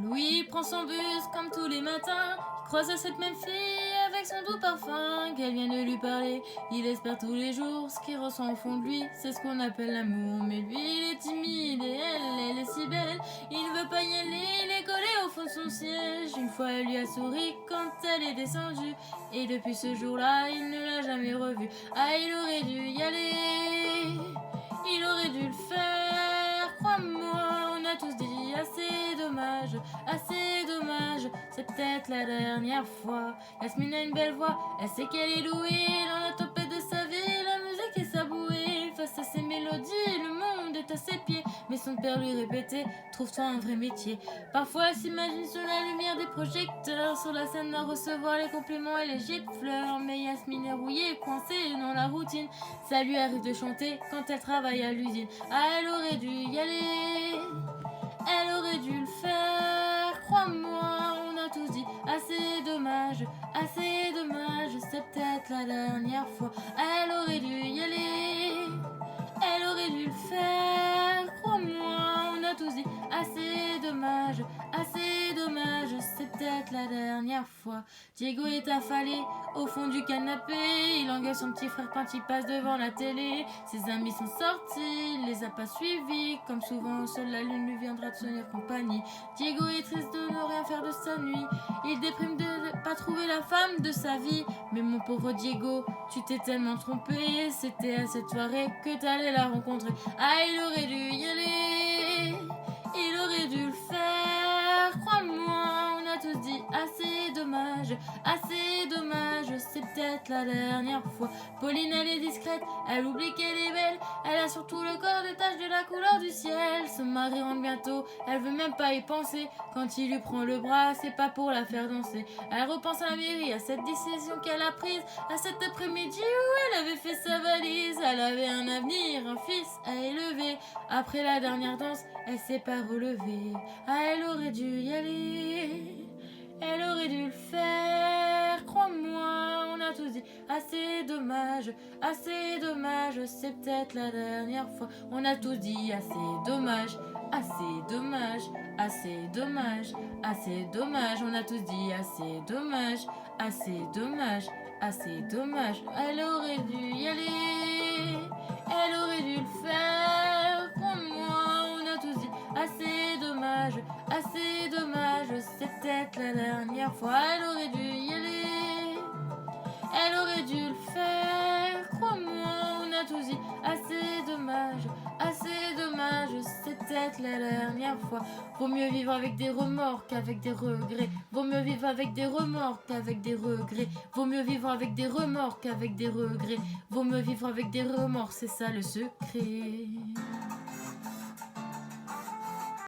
Louis prend son bus comme tous les matins. Il croise cette même fille avec son doux parfum. Qu'elle vienne lui parler, il espère tous les jours. Ce qu'il ressent au fond de lui, c'est ce qu'on appelle l'amour. Mais lui, il est timide et elle est si belle. Il ne veut pas y aller, il est collé au fond de son siège. Une fois, elle lui a souri quand elle est descendue. Et depuis ce jour-là, il ne l'a jamais revue. Ah, il aurait dû y aller, il aurait dû le faire. Crois-moi, on a tous dit assez dommage, c'est peut-être la dernière fois. Yasmine a une belle voix, elle sait qu'elle est douée. Dans la tempête de sa vie, la musique est sa bouée. Face à ses mélodies, le monde est à ses pieds. Mais son père lui répétait, trouve-toi un vrai métier. Parfois elle s'imagine sur la lumière des projecteurs, sur la scène à recevoir les compliments et les jets de fleurs. Mais Yasmine est rouillée, coincée dans la routine. Ça lui arrive de chanter quand elle travaille à l'usine. Ah, elle aurait dû y aller, elle aurait dû le faire. Crois-moi, on a tous dit assez dommage, c'est peut-être la dernière fois. Elle aurait dû y aller, elle aurait dû le faire. Crois-moi, on a tous dit assez dommage, c'est peut-être la dernière fois. Diego est affalé au fond du canapé. Il engueule son petit frère quand il passe devant la télé. Ses amis sont sortis, il les a pas suivis. Comme souvent, seule la lune lui viendra de tenir compagnie. Diego est triste de ne rien faire de sa nuit. Il déprime de ne pas trouver la femme de sa vie. Mais mon pauvre Diego, tu t'es tellement trompé. C'était à cette soirée que t'allais la rencontrer. Ah, il aurait dû y aller, il aurait dû le faire. Crois-moi, on a tous dit assez dommage, c'est peut-être la dernière fois. Pauline, elle est discrète, elle oublie qu'elle est belle. Elle a surtout le corps des taches de la couleur du ciel. Son mari rentre bientôt, elle veut même pas y penser. Quand il lui prend le bras, c'est pas pour la faire danser. Elle repense à la mairie, à cette décision qu'elle a prise, à cet après-midi où elle avait fait sa valise. Elle avait un avenir, un fils à élever. Après la dernière danse, elle s'est pas relevée. Ah, elle aurait dû y aller, elle aurait dû le faire. Crois-moi, on a tous dit assez dommage, c'est peut-être la dernière fois. On a tous dit assez dommage, assez dommage. On a tous dit assez dommage. Elle aurait dû y aller, elle aurait dû le faire. Crois-moi, on a tous dit assez dommage, c'est peut-être la dernière fois. Elle aurait dû y aller, elle aurait dû le faire. Crois-moi, on a tous dit assez dommage, c'est peut-être la dernière fois. Vaut mieux vivre avec des remords qu'avec des regrets. Vaut mieux vivre avec des remords qu'avec des regrets. Vaut mieux vivre avec des remords qu'avec des regrets. Vaut mieux vivre avec des remords, c'est ça le secret.